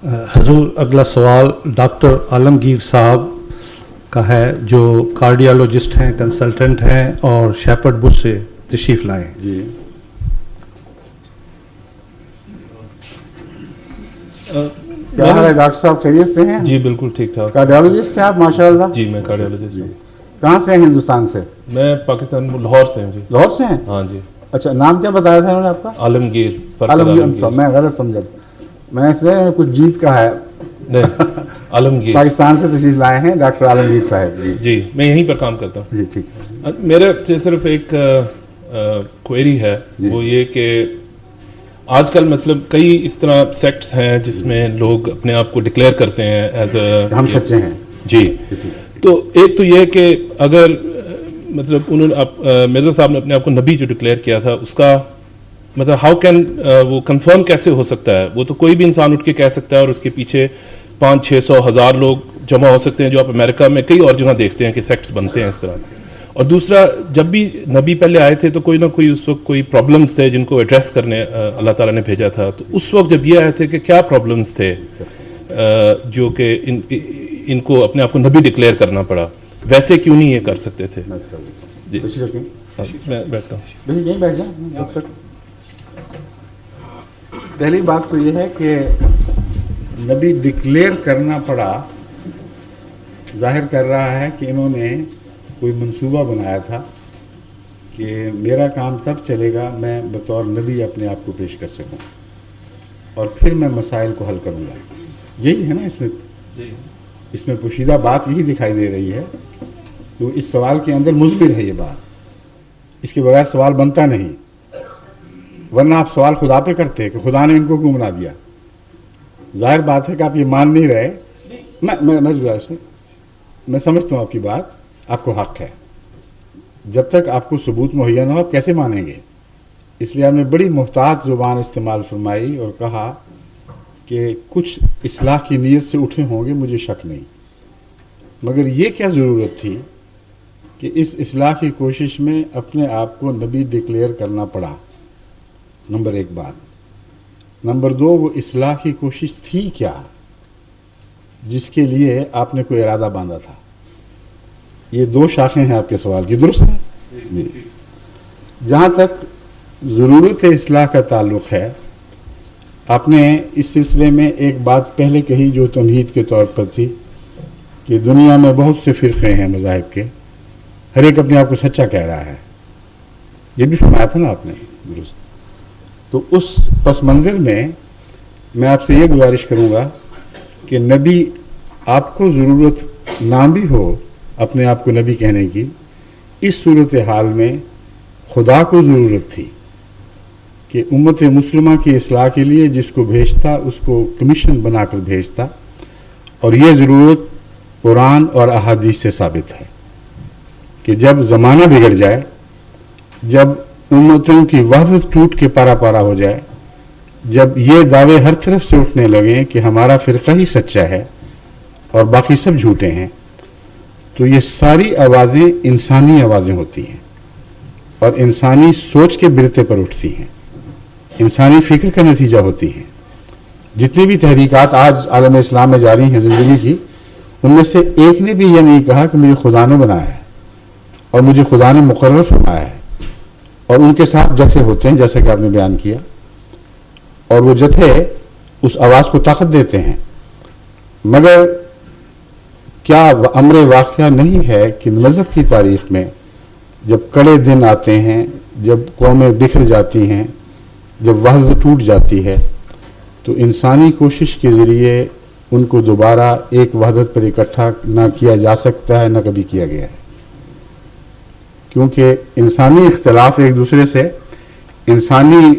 حضور اگلا سوال ڈاکٹر عالمگیر صاحب کا ہے جو کارڈیالوجسٹ ہیں، کنسلٹنٹ ہیں اور شیپرڈ بش سے تشریف لائے ہیں. جی کیا حال ہے ڈاکٹر صاحب، خیریت سے ہیں؟ جی بالکل ٹھیک ٹھاک. کارڈیالوجسٹ ہیں آپ ماشاء اللہ. جی میں کارڈیالوجسٹ ہوں. کہاں سے ہیں ہندوستان سے؟ میں پاکستان لاہور سے ہوں. جی لاہور سے ہیں؟ ہاں جی. اچھا نام کیا بتایا تھا انہوں نے آپ کا؟ عالمگیر. عالمگیر. میں غلط سمجھا تھا، میں اس میں کچھ جیت کا ہے. نہیں عالمگیر. پاکستان سے تشریف لائے ہیں ڈاکٹر عالمگیر صاحب. جی جی میں یہیں پر کام کرتا ہوں. جی ٹھیک ہے. میرے سے صرف ایک کوئری ہے، وہ یہ کہ آج کل مطلب کئی اس طرح سیکٹس ہیں جس میں لوگ اپنے آپ کو ڈکلیئر کرتے ہیں ایز اے ہم سچے ہیں. جی. تو ایک تو یہ کہ اگر مطلب انہوں نے مرزا صاحب نے اپنے آپ کو نبی جو ڈکلیئر کیا تھا، اس کا مطلب ہاؤ کین وہ کنفرم کیسے ہو سکتا ہے؟ وہ تو کوئی بھی انسان اٹھ کے کہہ سکتا ہے اور اس کے پیچھے 500-600,000 لوگ جمع ہو سکتے ہیں، جو آپ امریکہ میں کئی اور جگہ دیکھتے ہیں کہ سیکٹس بنتے ہیں اس طرح. اور دوسرا، جب بھی نبی پہلے آئے تھے تو کوئی نہ کوئی اس وقت کوئی پرابلمس تھے جن کو ایڈریس کرنے اللہ تعالیٰ نے بھیجا تھا. تو اس وقت جب یہ آئے تھے کہ کیا پرابلمس تھے جو کہ ان کو اپنے آپ کو نبی ڈکلیئر کرنا پڑا، ویسے کیوں نہیں یہ کر سکتے تھے؟ جی میں بیٹھتا ہوں. یہیں بیٹھ جائیں. پہلی بات تو یہ ہے کہ نبی ڈکلیئر کرنا پڑا، ظاہر کر رہا ہے کہ انہوں نے کوئی منصوبہ بنایا تھا کہ میرا کام تب چلے گا میں بطور نبی اپنے آپ کو پیش کر سکوں اور پھر میں مسائل کو حل کروں گا. یہی ہے نا اس میں پوشیدہ بات یہی دکھائی دے رہی ہے. تو اس سوال کے اندر مضمر ہے یہ بات، اس کے بغیر سوال بنتا نہیں. ورنہ آپ سوال خدا پہ کرتے کہ خدا نے ان کو کیوں بنا دیا. ظاہر بات ہے کہ آپ یہ مان نہیں رہے. میں سمجھتا ہوں آپ کی بات، آپ کو حق ہے. جب تک آپ کو ثبوت مہیا نہ ہو آپ کیسے مانیں گے؟ اس لیے آپ نے بڑی محتاط زبان استعمال فرمائی اور کہا کہ کچھ اصلاح کی نیت سے اٹھے ہوں گے، مجھے شک نہیں. مگر یہ کیا ضرورت تھی کہ اس اصلاح کی کوشش میں اپنے آپ کو نبی ڈکلیئر کرنا پڑا؟ نمبر ایک بات. نمبر دو، وہ اصلاح کی کوشش تھی کیا جس کے لیے آپ نے کوئی ارادہ باندھا تھا؟ یہ دو شاخیں ہیں آپ کے سوال کی، درست ہے؟ جہاں تک ضرورت اصلاح کا تعلق ہے، آپ نے اس سلسلے میں ایک بات پہلے کہی جو تمہید کے طور پر تھی کہ دنیا میں بہت سے فرقے ہیں مذاہب کے، ہر ایک اپنے آپ کو سچا کہہ رہا ہے. یہ بھی فرمایا تھا نا آپ نے، درست. تو اس پس منظر میں آپ سے یہ گزارش کروں گا کہ نبی آپ کو ضرورت نہ بھی ہو اپنے آپ کو نبی کہنے کی، اس صورتحال میں خدا کو ضرورت تھی کہ امت مسلمہ کی اصلاح کے لیے جس کو بھیجتا اس کو کمیشن بنا کر بھیجتا. اور یہ ضرورت قرآن اور احادیث سے ثابت ہے کہ جب زمانہ بگڑ جائے، جب امتوں کی وحدت ٹوٹ کے پارا پارا ہو جائے، جب یہ دعوے ہر طرف سے اٹھنے لگیں کہ ہمارا فرقہ ہی سچا ہے اور باقی سب جھوٹے ہیں، تو یہ ساری آوازیں انسانی آوازیں ہوتی ہیں اور انسانی سوچ کے برتے پر اٹھتی ہیں، انسانی فکر کا نتیجہ ہوتی ہیں. جتنی بھی تحریکات آج عالم اسلام میں جاری ہیں زندگی کی، ان میں سے ایک نے بھی یہ نہیں کہا کہ مجھے خدا نے بنایا ہے اور مجھے خدا نے مقرر فرمایا ہے. اور ان کے ساتھ جتھے ہوتے ہیں جیسا کہ آپ نے بیان کیا، اور وہ جتھے اس آواز کو طاقت دیتے ہیں. مگر کیا امر واقعہ نہیں ہے کہ مذہب کی تاریخ میں جب کڑے دن آتے ہیں، جب قومیں بکھر جاتی ہیں، جب وحدت ٹوٹ جاتی ہے، تو انسانی کوشش کے ذریعے ان کو دوبارہ ایک وحدت پر اکٹھا نہ کیا جا سکتا ہے، نہ کبھی کیا گیا ہے. کیونکہ انسانی اختلاف ایک دوسرے سے انسانی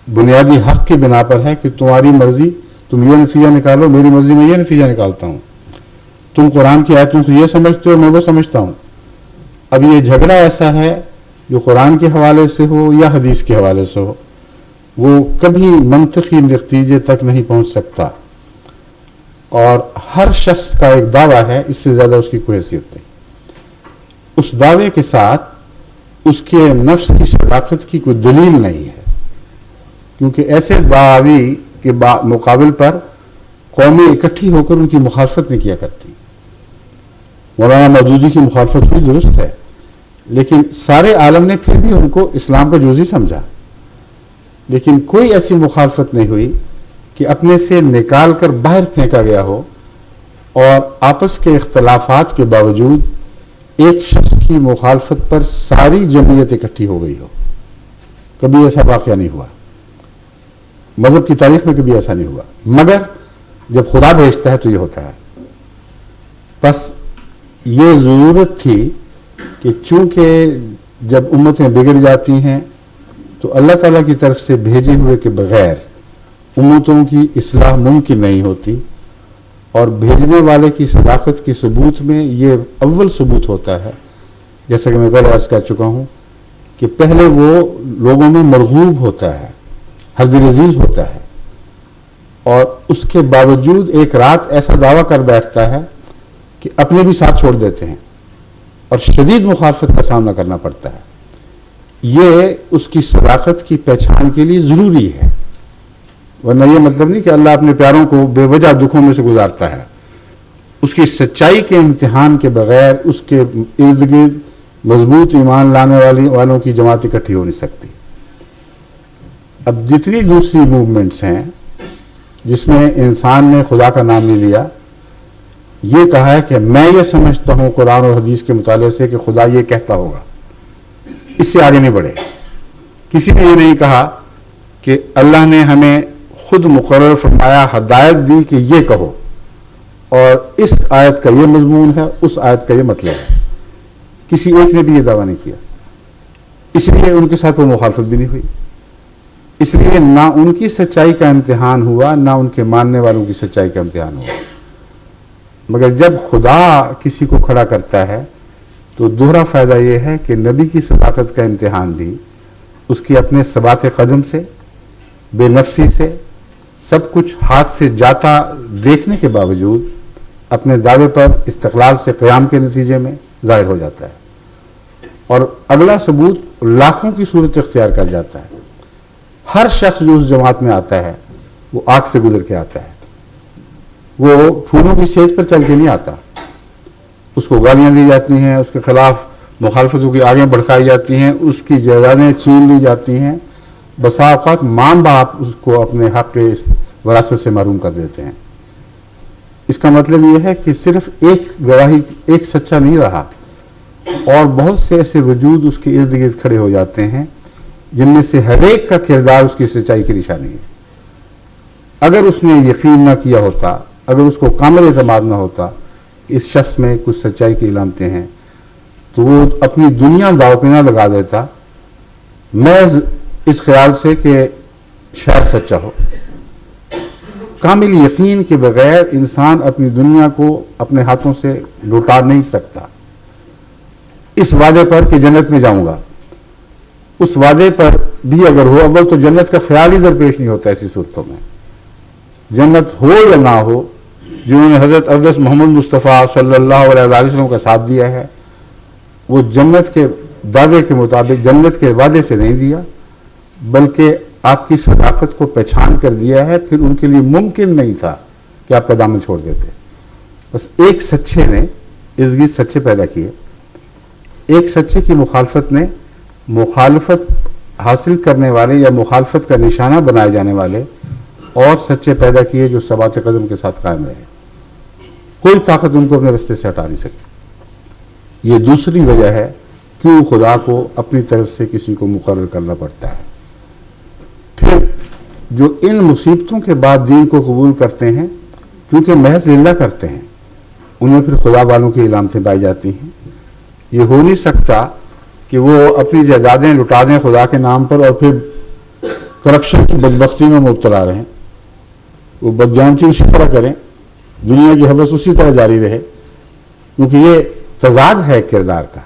بنیادی حق کی بنا پر ہے کہ تمہاری مرضی تم یہ نتیجہ نکالو، میری مرضی میں یہ نتیجہ نکالتا ہوں. تم قرآن کی آیتوں سے یہ سمجھتے ہو، میں وہ سمجھتا ہوں. اب یہ جھگڑا ایسا ہے جو قرآن کے حوالے سے ہو یا حدیث کے حوالے سے ہو، وہ کبھی منطقی نتیجے تک نہیں پہنچ سکتا. اور ہر شخص کا ایک دعویٰ ہے، اس سے زیادہ اس کی کوئی حیثیت نہیں. اس دعوے کے ساتھ اس کے نفس کی صداقت کی کوئی دلیل نہیں ہے، کیونکہ ایسے دعوی کے مقابل پر قومیں اکٹھی ہو کر ان کی مخالفت نہیں کیا کرتی. مولانا مودودی کی مخالفت ہوئی درست ہے، لیکن سارے عالم نے پھر بھی ان کو اسلام کا جزوی سمجھا. لیکن کوئی ایسی مخالفت نہیں ہوئی کہ اپنے سے نکال کر باہر پھینکا گیا ہو اور آپس کے اختلافات کے باوجود ایک شخص کی مخالفت پر ساری جمعیت اکٹھی ہو گئی ہو. کبھی ایسا واقعہ نہیں ہوا، مذہب کی تاریخ میں کبھی ایسا نہیں ہوا. مگر جب خدا بھیجتا ہے تو یہ ہوتا ہے. بس یہ ضرورت تھی کہ چونکہ جب امتیں بگڑ جاتی ہیں تو اللہ تعالیٰ کی طرف سے بھیجے ہوئے کے بغیر امتوں کی اصلاح ممکن نہیں ہوتی، اور بھیجنے والے کی صداقت کے ثبوت میں یہ اول ثبوت ہوتا ہے، جیسا کہ میں پہلے عرض کر چکا ہوں کہ پہلے وہ لوگوں میں مرغوب ہوتا ہے، ہر دل عزیز ہوتا ہے، اور اس کے باوجود ایک رات ایسا دعویٰ کر بیٹھتا ہے کہ اپنے بھی ساتھ چھوڑ دیتے ہیں اور شدید مخالفت کا سامنا کرنا پڑتا ہے. یہ اس کی صداقت کی پہچان کے لیے ضروری ہے، ورنہ یہ مطلب نہیں کہ اللہ اپنے پیاروں کو بے وجہ دکھوں میں سے گزارتا ہے. اس کی سچائی کے امتحان کے بغیر اس کے ارد گرد مضبوط ایمان لانے والوں کی جماعت اکٹھی ہو نہیں سکتی. اب جتنی دوسری موومنٹس ہیں جس میں انسان نے خدا کا نام نہیں لیا، یہ کہا ہے کہ میں یہ سمجھتا ہوں قرآن اور حدیث کے مطالعے سے کہ خدا یہ کہتا ہوگا، اس سے آگے نہیں بڑھے. کسی نے یہ نہیں کہا کہ اللہ نے ہمیں خود مقرر فرمایا، ہدایت دی کہ یہ کہو، اور اس آیت کا یہ مضمون ہے، اس آیت کا یہ مطلب ہے. کسی ایک نے بھی یہ دعویٰ نہیں کیا، اس لیے ان کے ساتھ وہ مخالفت بھی نہیں ہوئی. اس لیے نہ ان کی سچائی کا امتحان ہوا، نہ ان کے ماننے والوں کی سچائی کا امتحان ہوا. مگر جب خدا کسی کو کھڑا کرتا ہے تو دوہرا فائدہ یہ ہے کہ نبی کی صداقت کا امتحان بھی اس کی اپنے ثبات قدم سے، بے نفسی سے، سب کچھ ہاتھ سے جاتا دیکھنے کے باوجود اپنے دعوے پر استقلال سے قیام کے نتیجے میں ظاہر ہو جاتا ہے. اور اگلا ثبوت لاکھوں کی صورت اختیار کر جاتا ہے. ہر شخص جو اس جماعت میں آتا ہے وہ آگ سے گزر کے آتا ہے، وہ پھولوں کی سیج پر چل کے نہیں آتا. اس کو گالیاں دی جاتی ہیں، اس کے خلاف مخالفتوں کی آگیں بڑھائی جاتی ہیں، اس کی جائیدادیں چھین لی جاتی ہیں. بسا اوقات ماں باپ اس کو اپنے حق کے وراثت سے محروم کر دیتے ہیں. اس کا مطلب یہ ہے کہ صرف ایک گواہی، ایک سچا نہیں رہا، اور بہت سے ایسے وجود اس کے ارد گرد کھڑے ہو جاتے ہیں جن میں سے ہر ایک کا کردار اس کی سچائی کی نشانی ہے. اگر اس نے یقین نہ کیا ہوتا، اگر اس کو کامل اعتماد نہ ہوتا کہ اس شخص میں کچھ سچائی کی علامتیں ہیں، تو وہ اپنی دنیا داؤ پہ نہ لگا دیتا محض اس خیال سے کہ شاید سچا ہو. کامل یقین کے بغیر انسان اپنی دنیا کو اپنے ہاتھوں سے لوٹا نہیں سکتا. اس وعدے پر کہ جنت میں جاؤں گا، اس وعدے پر بھی اگر ہو، اول تو جنت کا خیال ہی درپیش نہیں ہوتا. ایسی صورتوں میں جنت ہو یا نہ ہو، جنہوں نے حضرت اقدس محمد مصطفیٰ صلی اللہ علیہ وسلم کا ساتھ دیا ہے، وہ جنت کے دعوے کے مطابق جنت کے وعدے سے نہیں دیا، بلکہ آپ کی صداقت کو پہچان کر دیا ہے. پھر ان کے لیے ممکن نہیں تھا کہ آپ کا دامن چھوڑ دیتے. بس ایک سچے نے ارد گرد سچے پیدا کیے، ایک سچے کی مخالفت نے مخالفت حاصل کرنے والے یا مخالفت کا نشانہ بنائے جانے والے اور سچے پیدا کیے جو ثبات قدم کے ساتھ قائم رہے. کوئی طاقت ان کو اپنے رستے سے ہٹا نہیں سکتی. یہ دوسری وجہ ہے کیوں خدا کو اپنی طرف سے کسی کو مقرر کرنا پڑتا ہے. پھر جو ان مصیبتوں کے بعد دین کو قبول کرتے ہیں، کیونکہ محض للہ کرتے ہیں، انہیں پھر خدا والوں کی علامتیں پائی جاتی ہیں. یہ ہو نہیں سکتا کہ وہ اپنی جائیدادیں لٹا دیں خدا کے نام پر اور پھر کرپشن کی بدبختی میں مبتلا رہیں. وہ بدجانتی اسی طرح کریں، دنیا کی حوث اسی طرح جاری رہے، کیونکہ یہ تضاد ہے کردار کا.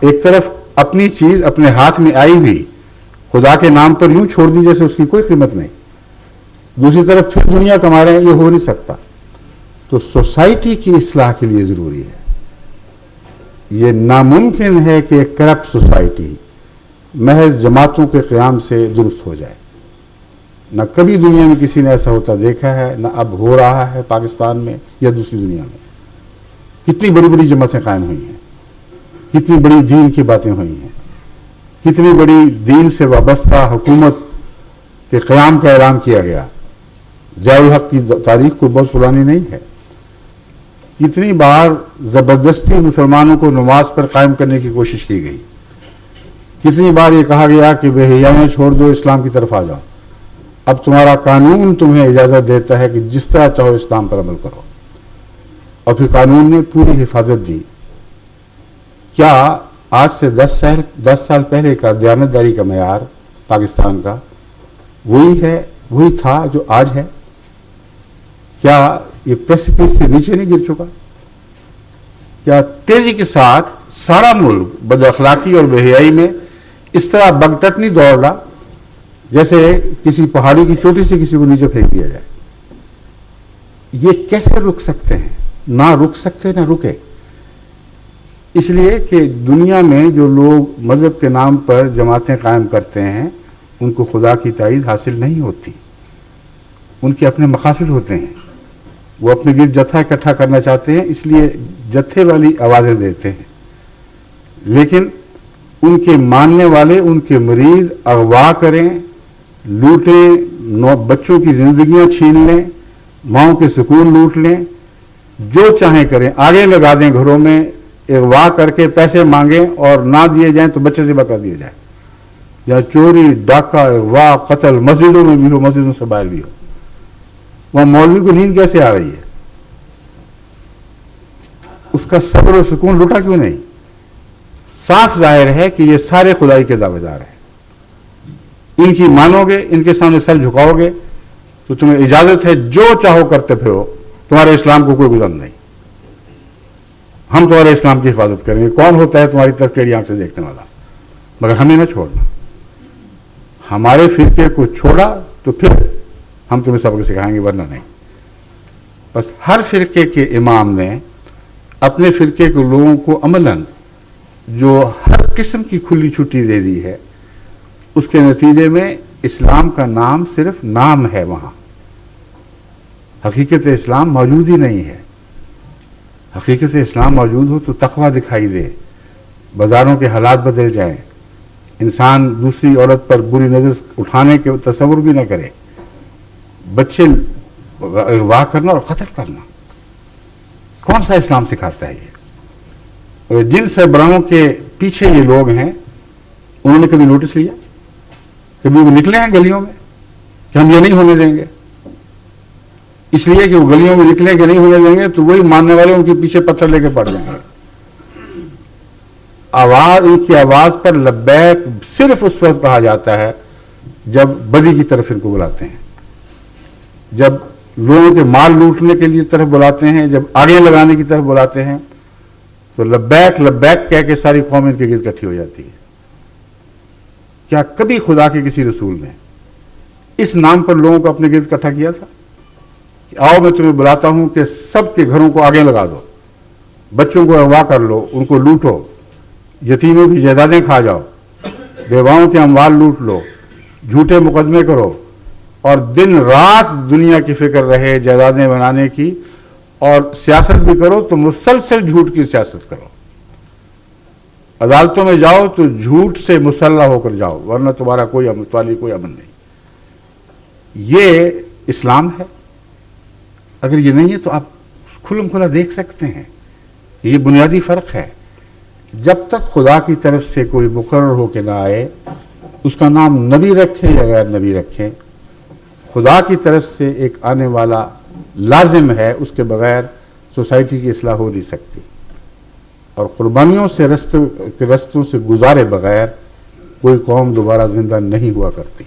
ایک طرف اپنی چیز اپنے ہاتھ میں آئی ہوئی خدا کے نام پر یوں چھوڑ دی جیسے اس کی کوئی قیمت نہیں، دوسری طرف پھر دنیا کما رہے ہیں. یہ ہو نہیں سکتا. تو سوسائٹی کی اصلاح کے لیے ضروری ہے. یہ ناممکن ہے کہ ایک کرپٹ سوسائٹی محض جماعتوں کے قیام سے درست ہو جائے. نہ کبھی دنیا میں کسی نے ایسا ہوتا دیکھا ہے، نہ اب ہو رہا ہے پاکستان میں یا دوسری دنیا میں۔ کتنی بڑی بڑی جماعتیں قائم ہوئی ہیں، کتنی بڑی دین کی باتیں ہوئی ہیں، کتنی بڑی دین سے وابستہ حکومت کے قیام کا اعلان کیا گیا۔ ضیاء الحق کی تاریخ کوئی بہت پرانی نہیں ہے۔ کتنی بار زبردستی مسلمانوں کو نماز پر قائم کرنے کی کوشش کی گئی، کتنی بار یہ کہا گیا کہ بے حیائیاں چھوڑ دو، اسلام کی طرف آ جاؤ، اب تمہارا قانون تمہیں اجازت دیتا ہے کہ جس طرح چاہو اسلام پر عمل کرو، اور پھر قانون نے پوری حفاظت دی۔ کیا آج سے 10 سال پہلے کا دیانتداری کا معیار پاکستان کا وہی تھا جو آج ہے؟ کیا یہ پریسیپس سے نیچے نہیں گر چکا؟ کیا تیزی کے ساتھ سارا ملک بد اخلاقی اور بے حیائی میں اس طرح بگٹٹ نہیں دوڑ رہا جیسے کسی پہاڑی کی چوٹی سے کسی کو نیچے پھینک دیا جائے؟ یہ کیسے رک سکتے ہیں؟ نہ رک سکتے نہ رکے۔ اس لیے کہ دنیا میں جو لوگ مذہب کے نام پر جماعتیں قائم کرتے ہیں ان کو خدا کی تائید حاصل نہیں ہوتی، ان کے اپنے مقاصد ہوتے ہیں، وہ اپنے گرد جتھا اکٹھا کرنا چاہتے ہیں، اس لیے جتھے والی آوازیں دیتے ہیں، لیکن ان کے ماننے والے ان کے مرید اغوا کریں، لوٹیں، بچوں کی زندگیاں چھین لیں، ماؤں کے سکون لوٹ لیں، جو چاہیں کریں، آگے لگا دیں گھروں میں، اغوا کر کے پیسے مانگیں اور نہ دیے جائیں تو بچے ذبح کر دیے جائیں، یا چوری، ڈاکہ، اغوا، قتل مسجدوں میں بھی ہو، مسجدوں سے باہر بھی ہو۔ وہاں مولوی کو نیند کیسے آ رہی ہے؟ اس کا صبر و سکون لٹا کیوں نہیں؟ صاف ظاہر ہے کہ یہ سارے خدائی کے دعوے دار ہیں۔ ان کی مانو گے، ان کے سامنے سر جھکاؤ گے تو تمہیں اجازت ہے جو چاہو کرتے پھرو، تمہارے اسلام کو کوئی گزر نہیں، ہم تمہارے اسلام کی حفاظت کریں گے۔ کون ہوتا ہے تمہاری طرف ٹیڑھی آنکھ سے دیکھنے والا؟ مگر ہمیں نہ چھوڑنا۔ ہمارے فرقے کو چھوڑا تو پھر ہم تمہیں سبق سکھائیں گے، ورنہ نہیں۔ بس ہر فرقے کے امام نے اپنے فرقے کے لوگوں کو عملاً جو ہر قسم کی کھلی چھٹی دے دی ہے، اس کے نتیجے میں اسلام کا نام صرف نام ہے، وہاں حقیقت اسلام موجود ہی نہیں ہے۔ حقیقت اسلام موجود ہو تو تقویٰ دکھائی دے، بازاروں کے حالات بدل جائیں، انسان دوسری عورت پر بری نظر اٹھانے کے تصور بھی نہ کرے، بچے واہ کرنا اور قتل کرنا۔ کون سا اسلام سکھاتا ہے یہ؟ جن سربراہوں کے پیچھے یہ لوگ ہیں انہوں نے کبھی نوٹس لیا؟ کبھی وہ نکلے ہیں گلیوں میں کہ ہم یہ نہیں ہونے دیں گے؟ اس لیے کہ وہ گلیوں میں نکلیں کہ نہیں ہونے دیں گے تو وہی ماننے والے ان کے پیچھے پتھر لے کے پڑ جائیں گے۔ ان کی آواز پر لبیک صرف اس وقت کہا جاتا ہے جب بدی کی طرف ان کو بلاتے ہیں، جب لوگوں کے مال لوٹنے کے لیے طرف بلاتے ہیں، جب آگے لگانے کی طرف بلاتے ہیں تو لبیک لبیک کہہ کے ساری قوم ان کے گرد اکٹھی ہو جاتی ہے۔ کیا کبھی خدا کے کسی رسول نے اس نام پر لوگوں کو اپنے گرد اکٹھا کیا تھا کہ آؤ میں تمہیں بلاتا ہوں کہ سب کے گھروں کو آگے لگا دو، بچوں کو اغوا کر لو، ان کو لوٹو، یتیموں کی جائیدادیں کھا جاؤ، بیواؤں کے اموال لوٹ لو، جھوٹے مقدمے کرو، اور دن رات دنیا کی فکر رہے جائیدادیں بنانے کی، اور سیاست بھی کرو تو مسلسل جھوٹ کی سیاست کرو، عدالتوں میں جاؤ تو جھوٹ سے مسلح ہو کر جاؤ، ورنہ تمہارا کوئی امن نہیں۔ یہ اسلام ہے؟ اگر یہ نہیں ہے تو آپ کھلم کھلا دیکھ سکتے ہیں، یہ بنیادی فرق ہے۔ جب تک خدا کی طرف سے کوئی مقرر ہو کے نہ آئے، اس کا نام نبی رکھیں یا غیر نبی رکھیں، خدا کی طرف سے ایک آنے والا لازم ہے، اس کے بغیر سوسائٹی کی اصلاح ہو نہیں سکتی، اور قربانیوں سے رستوں سے گزارے بغیر کوئی قوم دوبارہ زندہ نہیں ہوا کرتی۔